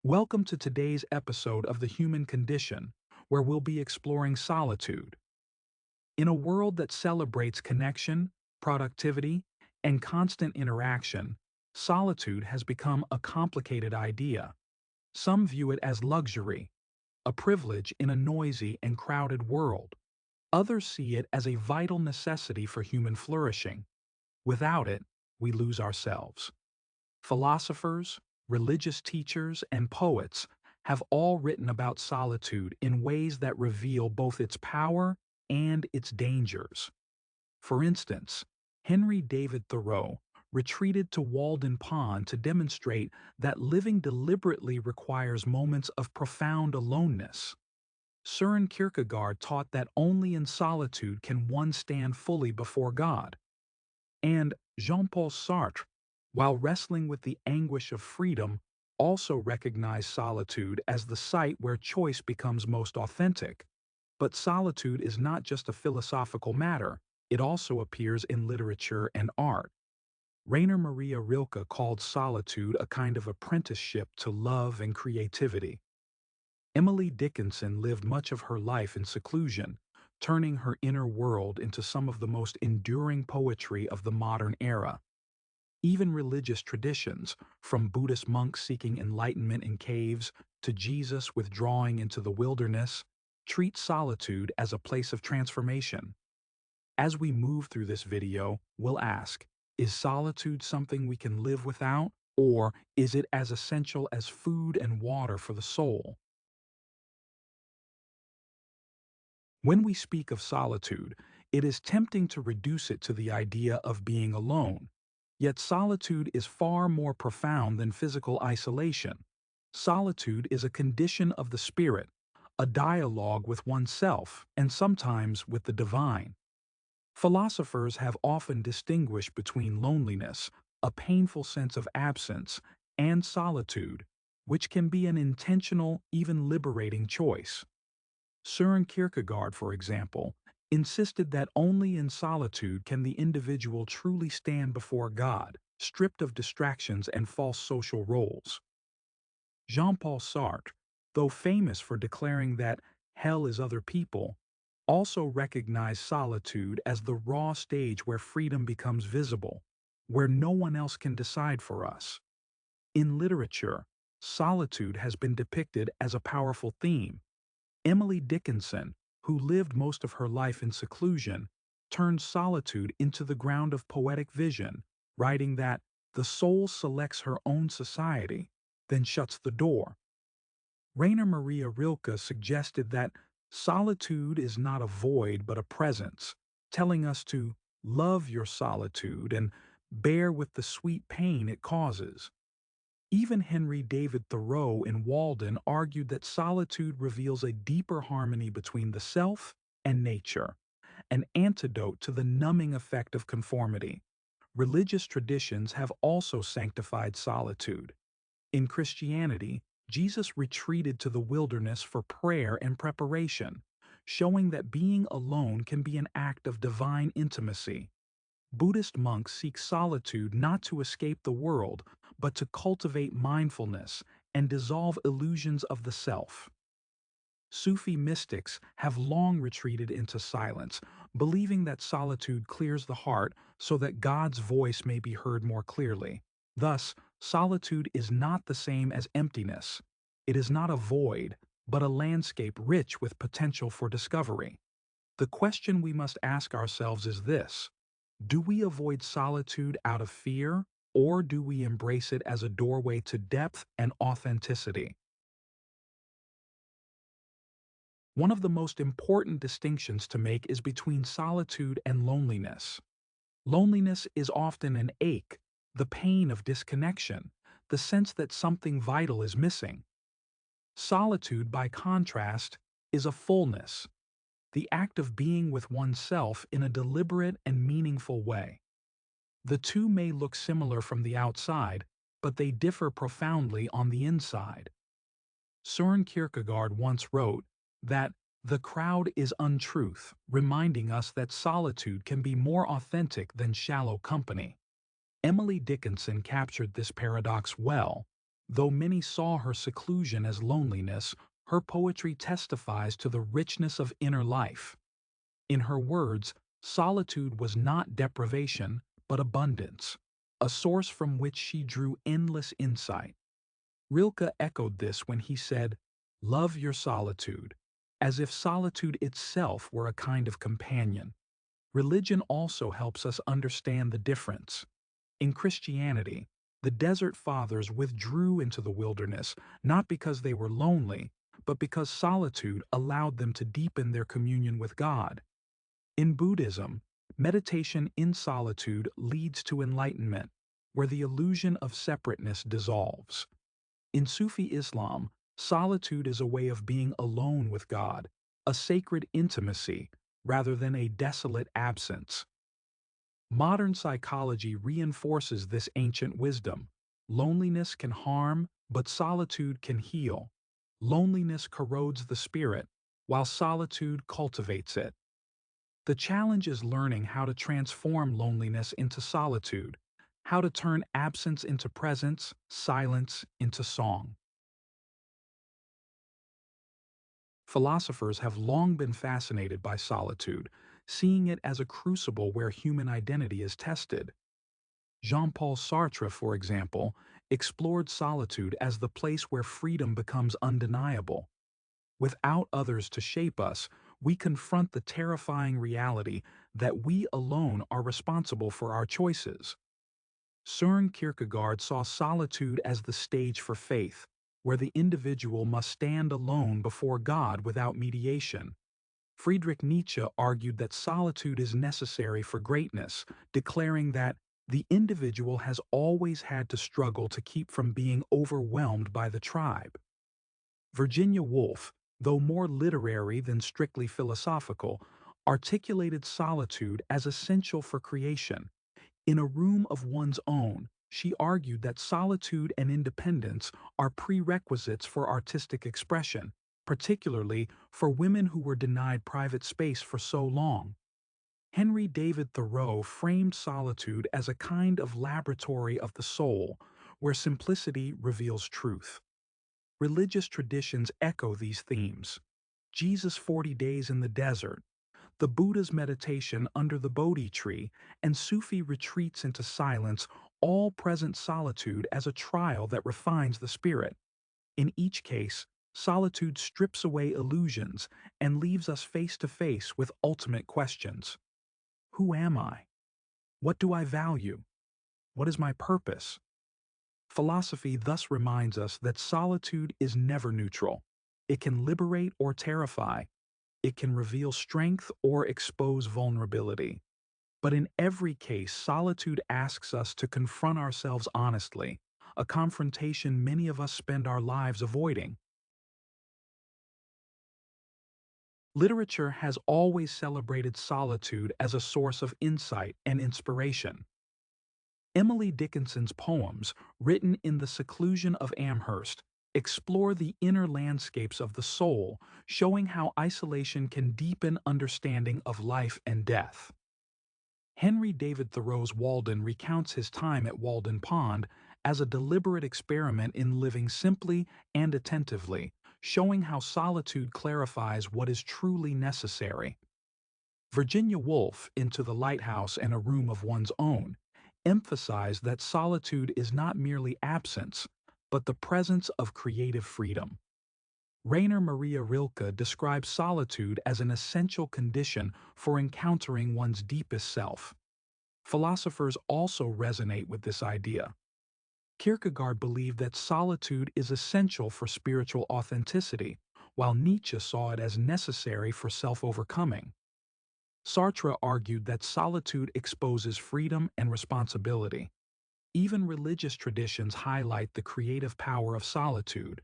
Welcome to today's episode of The Human Condition, where we'll be exploring solitude. In a world that celebrates connection, productivity, and constant interaction, solitude has become a complicated idea. Some view it as luxury, a privilege in a noisy and crowded world. Others see it as a vital necessity for human flourishing. Without it, we lose ourselves. Philosophers, religious teachers, and poets have all written about solitude in ways that reveal both its power and its dangers. For instance, Henry David Thoreau retreated to Walden Pond to demonstrate that living deliberately requires moments of profound aloneness. Søren Kierkegaard taught that only in solitude can one stand fully before God. And Jean-Paul Sartre, while wrestling with the anguish of freedom, also recognized solitude as the site where choice becomes most authentic. But solitude is not just a philosophical matter, it also appears in literature and art. Rainer Maria Rilke called solitude a kind of apprenticeship to love and creativity. Emily Dickinson lived much of her life in seclusion, turning her inner world into some of the most enduring poetry of the modern era. Even religious traditions, from Buddhist monks seeking enlightenment in caves to Jesus withdrawing into the wilderness, treat solitude as a place of transformation. As we move through this video, we'll ask, is solitude something we can live without, or is it as essential as food and water for the soul? When we speak of solitude, it is tempting to reduce it to the idea of being alone. Yet solitude is far more profound than physical isolation. Solitude is a condition of the spirit, a dialogue with oneself and sometimes with the divine. Philosophers have often distinguished between loneliness, a painful sense of absence, and solitude, which can be an intentional, even liberating choice. Søren Kierkegaard, for example, insisted that only in solitude can the individual truly stand before God, stripped of distractions and false social roles. Jean-Paul Sartre, though famous for declaring that hell is other people, also recognized solitude as the raw stage where freedom becomes visible, where no one else can decide for us. In literature, solitude has been depicted as a powerful theme. Emily Dickinson, who lived most of her life in seclusion, turned solitude into the ground of poetic vision, writing that the soul selects her own society, then shuts the door. Rainer Maria Rilke suggested that solitude is not a void but a presence, telling us to love your solitude and bear with the sweet pain it causes. Even Henry David Thoreau in Walden argued that solitude reveals a deeper harmony between the self and nature, an antidote to the numbing effect of conformity. Religious traditions have also sanctified solitude. In Christianity, Jesus retreated to the wilderness for prayer and preparation, showing that being alone can be an act of divine intimacy. Buddhist monks seek solitude not to escape the world, but to cultivate mindfulness and dissolve illusions of the self. Sufi mystics have long retreated into silence, believing that solitude clears the heart so that God's voice may be heard more clearly. Thus, solitude is not the same as emptiness. It is not a void, but a landscape rich with potential for discovery. The question we must ask ourselves is this: do we avoid solitude out of fear, or do we embrace it as a doorway to depth and authenticity? One of the most important distinctions to make is between solitude and loneliness. Loneliness is often an ache, the pain of disconnection, the sense that something vital is missing. Solitude, by contrast, is a fullness, the act of being with oneself in a deliberate and meaningful way. The two may look similar from the outside, but they differ profoundly on the inside. Søren Kierkegaard once wrote that the crowd is untruth, reminding us that solitude can be more authentic than shallow company. Emily Dickinson captured this paradox well, Though many saw her seclusion as loneliness, her poetry testifies to the richness of inner life. In her words, solitude was not deprivation, but abundance, a source from which she drew endless insight. Rilke echoed this when he said, "Love your solitude," as if solitude itself were a kind of companion. Religion also helps us understand the difference. In Christianity, the Desert Fathers withdrew into the wilderness not because they were lonely, but because solitude allowed them to deepen their communion with God. In Buddhism, meditation in solitude leads to enlightenment, where the illusion of separateness dissolves. In Sufi Islam, solitude is a way of being alone with God, a sacred intimacy, rather than a desolate absence. Modern psychology reinforces this ancient wisdom. Loneliness can harm, but solitude can heal. Loneliness corrodes the spirit, while solitude cultivates it. The challenge is learning how to transform loneliness into solitude, how to turn absence into presence, silence into song. Philosophers have long been fascinated by solitude, seeing it as a crucible where human identity is tested. Jean-Paul Sartre, for example, explored solitude as the place where freedom becomes undeniable. Without others to shape us, we confront the terrifying reality that we alone are responsible for our choices. Søren Kierkegaard saw solitude as the stage for faith, where the individual must stand alone before God without mediation. Friedrich Nietzsche argued that solitude is necessary for greatness, declaring that the individual has always had to struggle to keep from being overwhelmed by the tribe. Virginia Woolf, though more literary than strictly philosophical, articulated solitude as essential for creation. In a room of one's own, she argued that solitude and independence are prerequisites for artistic expression, particularly for women who were denied private space for so long. Henry David Thoreau framed solitude as a kind of laboratory of the soul, where simplicity reveals truth. Religious traditions echo these themes. Jesus' 40 days in the desert, the Buddha's meditation under the Bodhi tree, and Sufi retreats into silence all present solitude as a trial that refines the spirit. In each case, solitude strips away illusions and leaves us face to face with ultimate questions. Who am I? What do I value? What is my purpose? Philosophy thus reminds us that solitude is never neutral. It can liberate or terrify. It can reveal strength or expose vulnerability. But in every case, solitude asks us to confront ourselves honestly, a confrontation many of us spend our lives avoiding. Literature has always celebrated solitude as a source of insight and inspiration. Emily Dickinson's poems, written in the seclusion of Amherst, explore the inner landscapes of the soul, showing how isolation can deepen understanding of life and death. Henry David Thoreau's Walden recounts his time at Walden Pond as a deliberate experiment in living simply and attentively, showing how solitude clarifies what is truly necessary. Virginia Woolf, Into the Lighthouse and a Room of One's Own, emphasized that solitude is not merely absence, but the presence of creative freedom. Rainer Maria Rilke describes solitude as an essential condition for encountering one's deepest self. Philosophers also resonate with this idea. Kierkegaard believed that solitude is essential for spiritual authenticity, while Nietzsche saw it as necessary for self-overcoming. Sartre argued that solitude exposes freedom and responsibility. Even religious traditions highlight the creative power of solitude.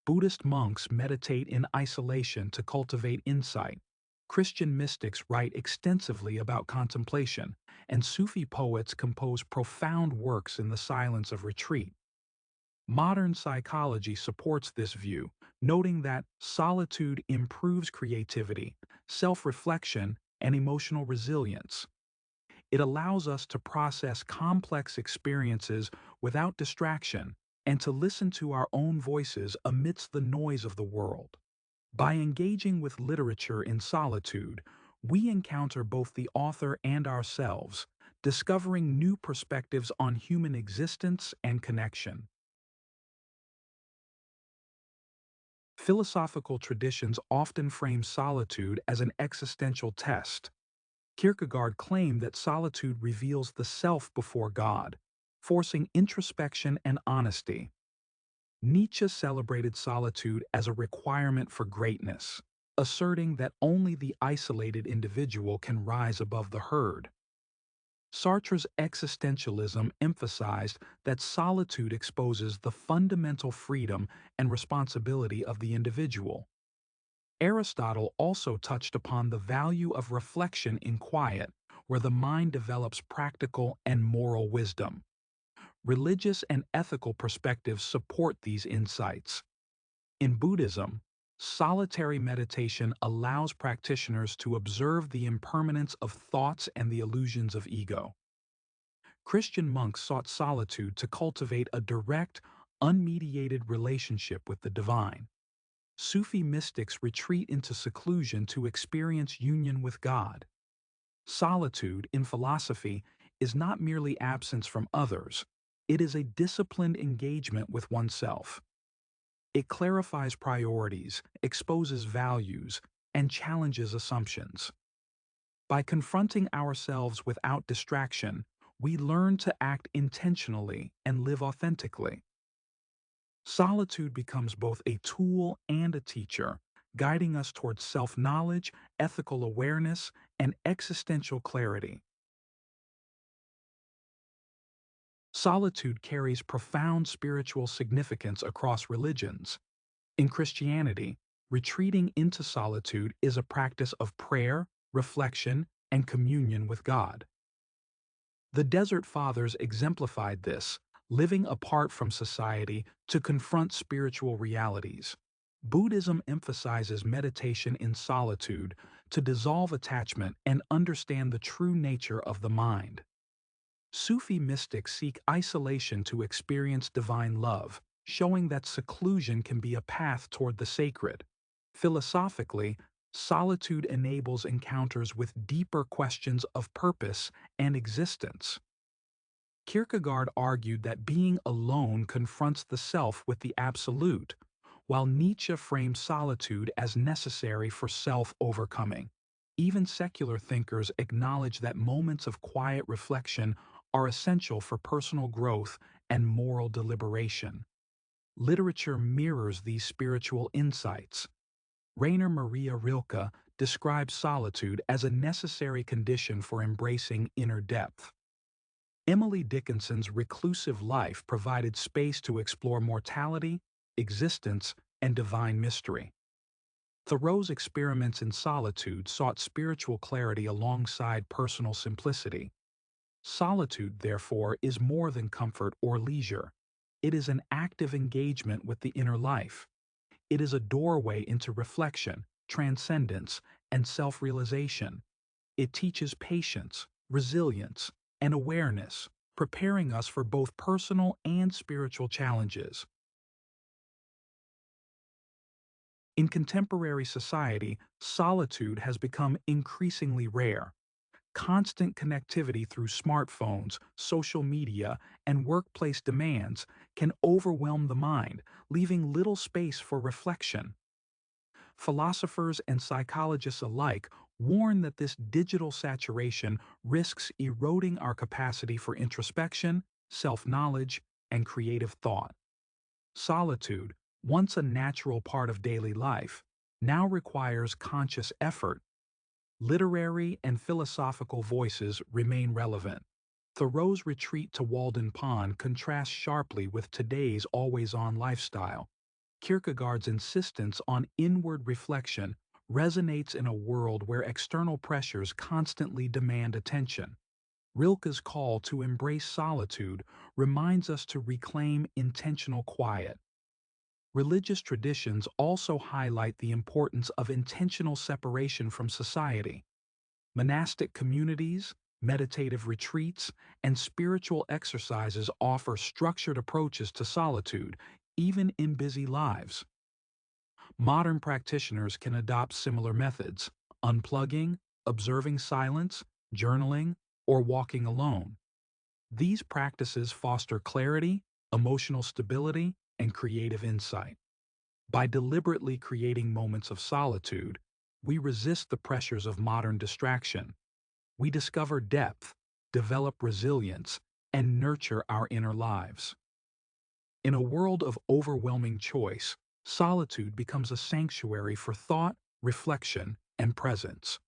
Buddhist monks meditate in isolation to cultivate insight. Christian mystics write extensively about contemplation, and Sufi poets compose profound works in the silence of retreat. Modern psychology supports this view, noting that solitude improves creativity, self-reflection, and emotional resilience. It allows us to process complex experiences without distraction, and to listen to our own voices amidst the noise of the world. By engaging with literature in solitude, we encounter both the author and ourselves, discovering new perspectives on human existence and connection. Philosophical traditions often frame solitude as an existential test. Kierkegaard claimed that solitude reveals the self before God, forcing introspection and honesty. Nietzsche celebrated solitude as a requirement for greatness, asserting that only the isolated individual can rise above the herd. Sartre's existentialism emphasized that solitude exposes the fundamental freedom and responsibility of the individual. Aristotle also touched upon the value of reflection in quiet, where the mind develops practical and moral wisdom. Religious and ethical perspectives support these insights. In Buddhism, solitary meditation allows practitioners to observe the impermanence of thoughts and the illusions of ego. Christian monks sought solitude to cultivate a direct, unmediated relationship with the divine. Sufi mystics retreat into seclusion to experience union with God. Solitude, in philosophy, is not merely absence from others, it is a disciplined engagement with oneself. It clarifies priorities, exposes values, and challenges assumptions. By confronting ourselves without distraction, we learn to act intentionally and live authentically. Solitude becomes both a tool and a teacher, guiding us towards self-knowledge, ethical awareness, and existential clarity. Solitude carries profound spiritual significance across religions. In Christianity, retreating into solitude is a practice of prayer, reflection, and communion with God. The Desert Fathers exemplified this, living apart from society to confront spiritual realities. Buddhism emphasizes meditation in solitude to dissolve attachment and understand the true nature of the mind. Sufi mystics seek isolation to experience divine love, showing that seclusion can be a path toward the sacred. Philosophically, solitude enables encounters with deeper questions of purpose and existence. Kierkegaard argued that being alone confronts the self with the absolute, while Nietzsche framed solitude as necessary for self-overcoming. Even secular thinkers acknowledge that moments of quiet reflection are essential for personal growth and moral deliberation. Literature mirrors these spiritual insights. Rainer Maria Rilke describes solitude as a necessary condition for embracing inner depth. Emily Dickinson's reclusive life provided space to explore mortality, existence, and divine mystery. Thoreau's experiments in solitude sought spiritual clarity alongside personal simplicity. Solitude, therefore, is more than comfort or leisure. It is an active engagement with the inner life. It is a doorway into reflection, transcendence, and self-realization. It teaches patience, resilience, and awareness, preparing us for both personal and spiritual challenges. In contemporary society, solitude has become increasingly rare. Constant connectivity through smartphones, social media, and workplace demands can overwhelm the mind, leaving little space for reflection. Philosophers and psychologists alike warn that this digital saturation risks eroding our capacity for introspection, self-knowledge, and creative thought. Solitude, once a natural part of daily life, now requires conscious effort. Literary and philosophical voices remain relevant. Thoreau's retreat to Walden Pond contrasts sharply with today's always-on lifestyle. Kierkegaard's insistence on inward reflection resonates in a world where external pressures constantly demand attention. Rilke's call to embrace solitude reminds us to reclaim intentional quiet. Religious traditions also highlight the importance of intentional separation from society. Monastic communities, Meditative retreats and spiritual exercises offer structured approaches to solitude, even in busy lives. Modern practitioners can adopt similar methods: unplugging, observing silence, journaling, or walking alone. These practices foster clarity, emotional stability, and creative insight. By deliberately creating moments of solitude, we resist the pressures of modern distraction. We discover depth, develop resilience, and nurture our inner lives. In a world of overwhelming choice, solitude becomes a sanctuary for thought, reflection, and presence.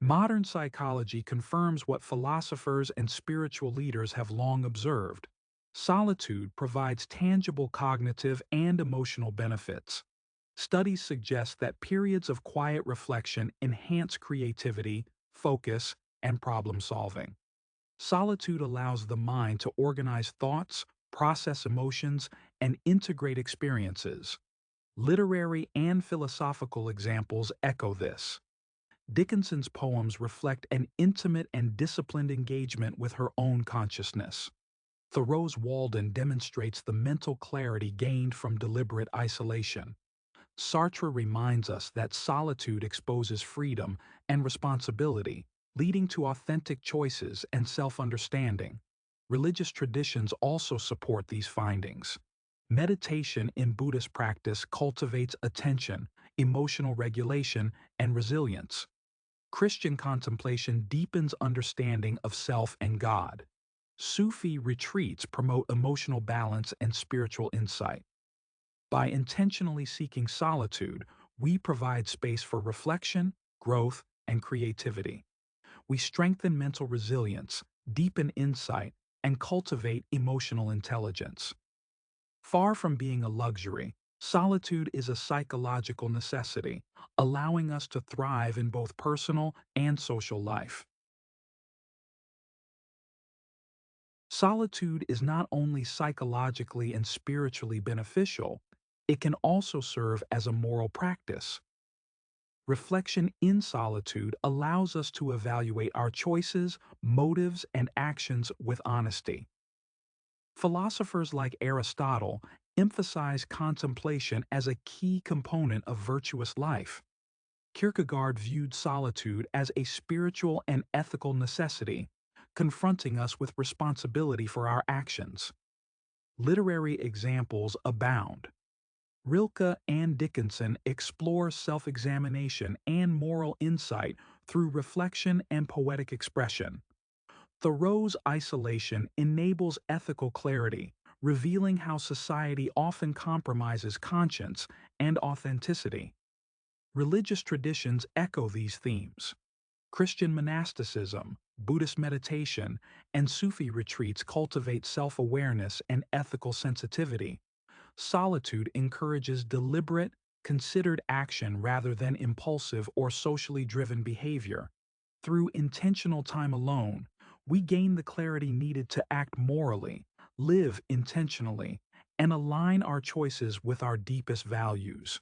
Modern psychology confirms what philosophers and spiritual leaders have long observed. Solitude provides tangible cognitive and emotional benefits. Studies suggest that periods of quiet reflection enhance creativity, focus, and problem solving. Solitude allows the mind to organize thoughts, process emotions, and integrate experiences. Literary and philosophical examples echo this. Dickinson's poems reflect an intimate and disciplined engagement with her own consciousness. Thoreau's Walden demonstrates the mental clarity gained from deliberate isolation. Sartre reminds us that solitude exposes freedom and responsibility, leading to authentic choices and self-understanding. Religious traditions also support these findings. Meditation in Buddhist practice cultivates attention, emotional regulation, and resilience. Christian contemplation deepens understanding of self and God. Sufi retreats promote emotional balance and spiritual insight. By intentionally seeking solitude, we provide space for reflection, growth, and creativity. We strengthen mental resilience, deepen insight, and cultivate emotional intelligence. Far from being a luxury, solitude is a psychological necessity, allowing us to thrive in both personal and social life. Solitude is not only psychologically and spiritually beneficial, it can also serve as a moral practice. Reflection in solitude allows us to evaluate our choices, motives, and actions with honesty. Philosophers like Aristotle emphasize contemplation as a key component of virtuous life. Kierkegaard viewed solitude as a spiritual and ethical necessity, confronting us with responsibility for our actions. Literary examples abound. Rilke and Dickinson explore self-examination and moral insight through reflection and poetic expression. Thoreau's isolation enables ethical clarity, revealing how society often compromises conscience and authenticity. Religious traditions echo these themes. Christian monasticism, Buddhist meditation, and Sufi retreats cultivate self-awareness and ethical sensitivity. Solitude encourages deliberate, considered action rather than impulsive or socially driven behavior. Through intentional time alone, we gain the clarity needed to act morally, live intentionally, and align our choices with our deepest values.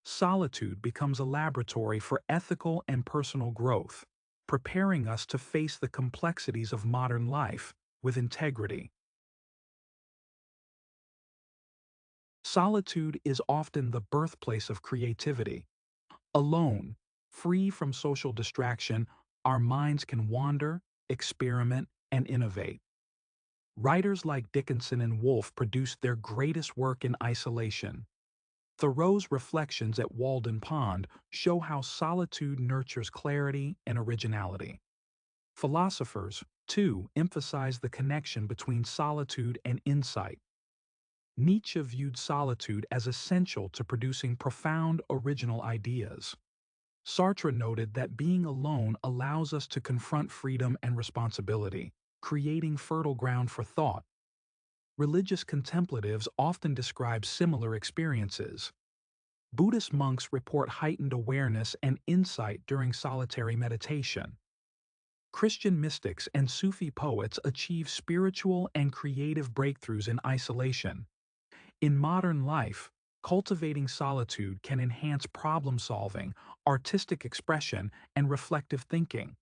Solitude becomes a laboratory for ethical and personal growth, preparing us to face the complexities of modern life with integrity. Solitude is often the birthplace of creativity. Alone, free from social distraction, our minds can wander, experiment, and innovate. Writers like Dickinson and Woolf produced their greatest work in isolation. Thoreau's reflections at Walden Pond show how solitude nurtures clarity and originality. Philosophers, too, emphasize the connection between solitude and insight. Nietzsche viewed solitude as essential to producing profound, original ideas. Sartre noted that being alone allows us to confront freedom and responsibility, creating fertile ground for thought. Religious contemplatives often describe similar experiences. Buddhist monks report heightened awareness and insight during solitary meditation. Christian mystics and Sufi poets achieve spiritual and creative breakthroughs in isolation. In modern life, Cultivating solitude can enhance problem solving, artistic expression, and reflective thinking.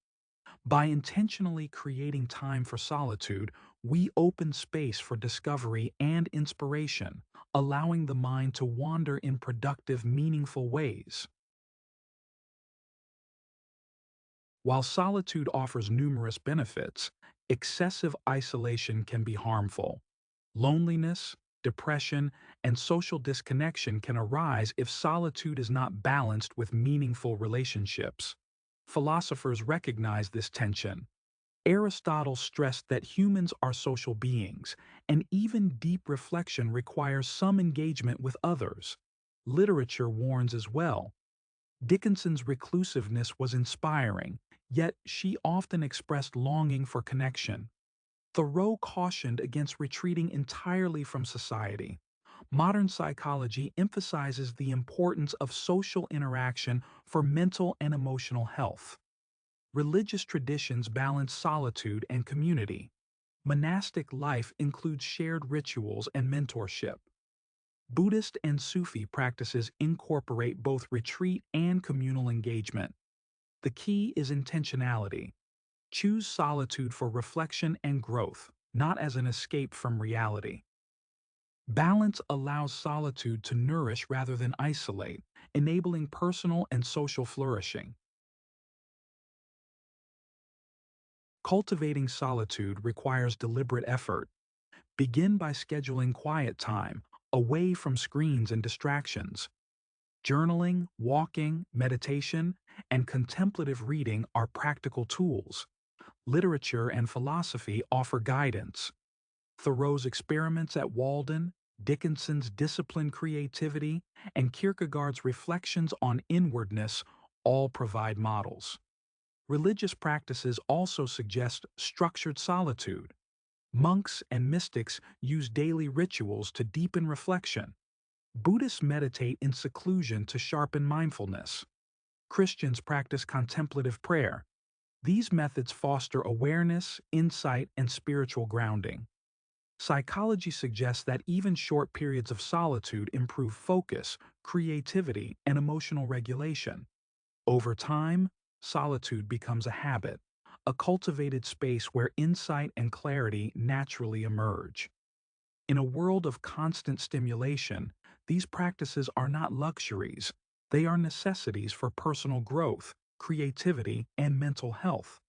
By intentionally creating time for solitude, we open space for discovery and inspiration, allowing the mind to wander in productive, meaningful ways. While solitude offers numerous benefits, excessive isolation can be harmful. Loneliness, depression, and social disconnection can arise if solitude is not balanced with meaningful relationships. Philosophers recognize this tension. Aristotle stressed that humans are social beings, and even deep reflection requires some engagement with others. Literature warns as well. Dickinson's reclusiveness was inspiring, yet she often expressed longing for connection. Thoreau cautioned against retreating entirely from society. Modern psychology emphasizes the importance of social interaction for mental and emotional health. Religious traditions balance solitude and community. Monastic life includes shared rituals and mentorship. Buddhist and Sufi practices incorporate both retreat and communal engagement. The key is intentionality. Choose solitude for reflection and growth, not as an escape from reality. Balance allows solitude to nourish rather than isolate, enabling personal and social flourishing. Cultivating solitude requires deliberate effort. Begin by scheduling quiet time, away from screens and distractions. Journaling, walking, meditation, and contemplative reading are practical tools. Literature and philosophy offer guidance. Thoreau's experiments at Walden, Dickinson's disciplined creativity, and Kierkegaard's reflections on inwardness all provide models. Religious practices also suggest structured solitude. Monks and mystics use daily rituals to deepen reflection. Buddhists meditate in seclusion to sharpen mindfulness. Christians practice contemplative prayer. These methods foster awareness, insight, and spiritual grounding. Psychology suggests that even short periods of solitude improve focus, creativity, and emotional regulation. Over time, solitude becomes a habit, a cultivated space where insight and clarity naturally emerge. In a world of constant stimulation, these practices are not luxuries, they are necessities for personal growth, creativity, and mental health.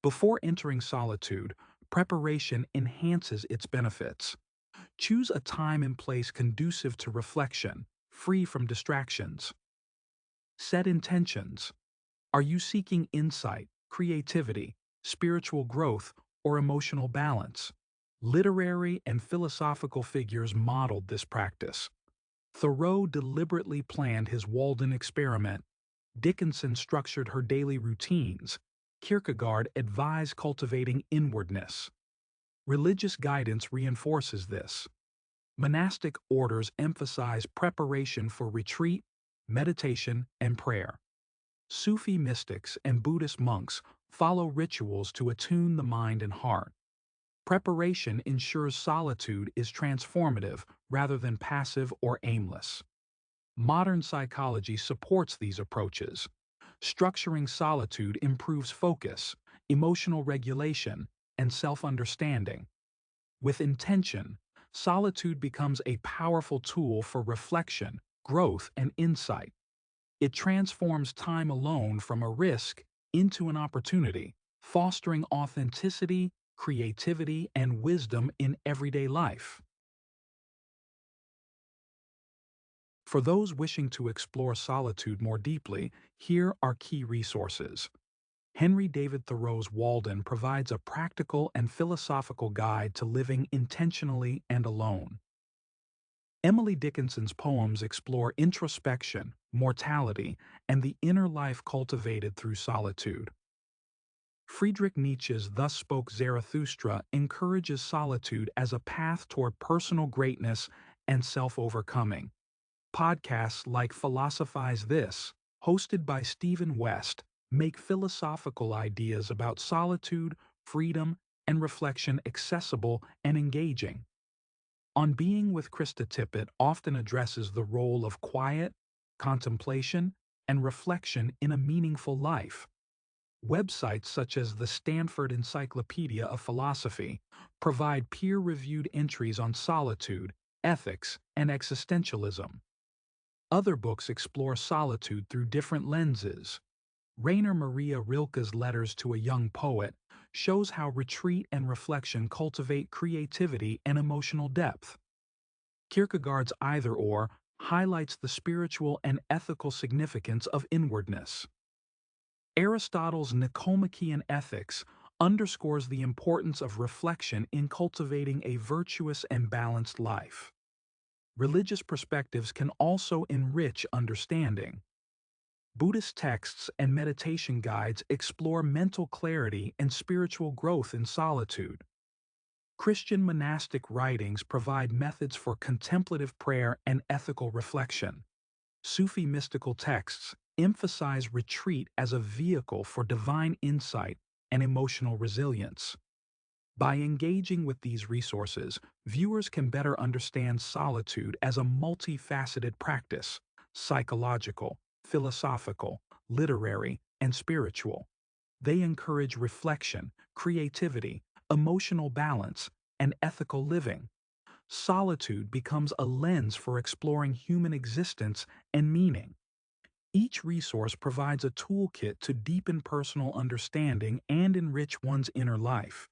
Before entering solitude, preparation enhances its benefits. Choose a time and place conducive to reflection, free from distractions. Set intentions. Are you seeking insight, creativity, spiritual growth, or emotional balance? Literary and philosophical figures modeled this practice. Thoreau deliberately planned his Walden experiment. Dickinson structured her daily routines. Kierkegaard advised cultivating inwardness. Religious guidance reinforces this. Monastic orders emphasize preparation for retreat, meditation, and prayer. Sufi mystics and Buddhist monks follow rituals to attune the mind and heart. Preparation ensures solitude is transformative rather than passive or aimless. Modern psychology supports these approaches. Structuring solitude improves focus, emotional regulation, and self-understanding. With intention, solitude becomes a powerful tool for reflection, growth, and insight. It transforms time alone from a risk into an opportunity, fostering authenticity, creativity, and wisdom in everyday life. For those wishing to explore solitude more deeply, here are key resources. Henry David Thoreau's Walden provides a practical and philosophical guide to living intentionally and alone. Emily Dickinson's poems explore introspection, mortality, and the inner life cultivated through solitude. Friedrich Nietzsche's Thus Spoke Zarathustra encourages solitude as a path toward personal greatness and self-overcoming. Podcasts like Philosophize This, hosted by Stephen West, make philosophical ideas about solitude, freedom, and reflection accessible and engaging. On Being with Krista Tippett often addresses the role of quiet, contemplation, and reflection in a meaningful life. Websites such as the Stanford Encyclopedia of Philosophy provide peer-reviewed entries on solitude, ethics, and existentialism. Other books explore solitude through different lenses. Rainer Maria Rilke's Letters to a Young Poet shows how retreat and reflection cultivate creativity and emotional depth. Kierkegaard's Either Or highlights the spiritual and ethical significance of inwardness. Aristotle's Nicomachean Ethics underscores the importance of reflection in cultivating a virtuous and balanced life. Religious perspectives can also enrich understanding. Buddhist texts and meditation guides explore mental clarity and spiritual growth in solitude. Christian monastic writings provide methods for contemplative prayer and ethical reflection. Sufi mystical texts emphasize retreat as a vehicle for divine insight and emotional resilience. By engaging with these resources, viewers can better understand solitude as a multifaceted practice: psychological, philosophical, literary, and spiritual. They encourage reflection, creativity, emotional balance, and ethical living. Solitude becomes a lens for exploring human existence and meaning. Each resource provides a toolkit to deepen personal understanding and enrich one's inner life.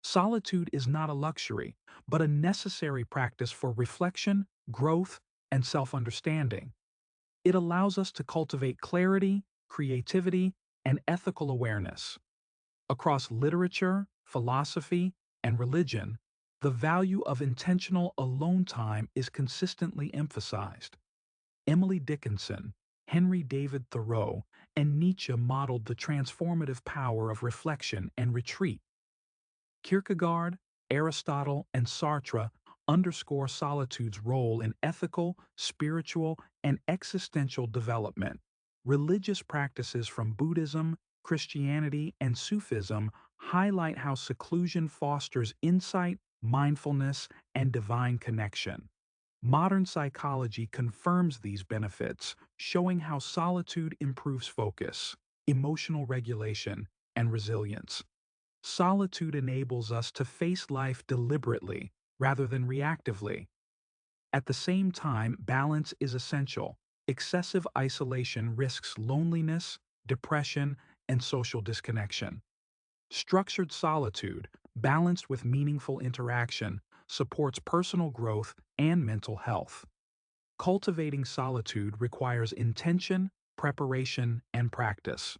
Solitude is not a luxury, but a necessary practice for reflection, growth, and self-understanding. It allows us to cultivate clarity, creativity, and ethical awareness. Across literature, philosophy, and religion, the value of intentional alone time is consistently emphasized. Emily Dickinson, Henry David Thoreau, and Nietzsche modeled the transformative power of reflection and retreat. Kierkegaard, Aristotle, and Sartre underscore solitude's role in ethical, spiritual, and existential development. Religious practices from Buddhism, Christianity, and Sufism highlight how seclusion fosters insight, mindfulness, and divine connection. Modern psychology confirms these benefits, showing how solitude improves focus, emotional regulation, and resilience. Solitude enables us to face life deliberately rather than reactively. At the same time, balance is essential. Excessive isolation risks loneliness, depression, and social disconnection. Structured solitude, balanced with meaningful interaction, supports personal growth and mental health. Cultivating solitude requires intention, preparation, and practice.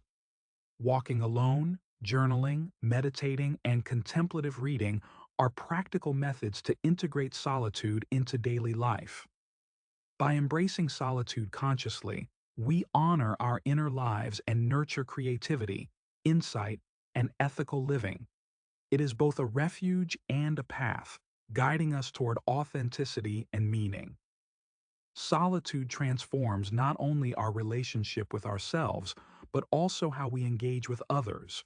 Walking alone, journaling, meditating, and contemplative reading are practical methods to integrate solitude into daily life. By embracing solitude consciously, we honor our inner lives and nurture creativity, insight, and ethical living. It is both a refuge and a path, guiding us toward authenticity and meaning. Solitude transforms not only our relationship with ourselves, but also how we engage with others.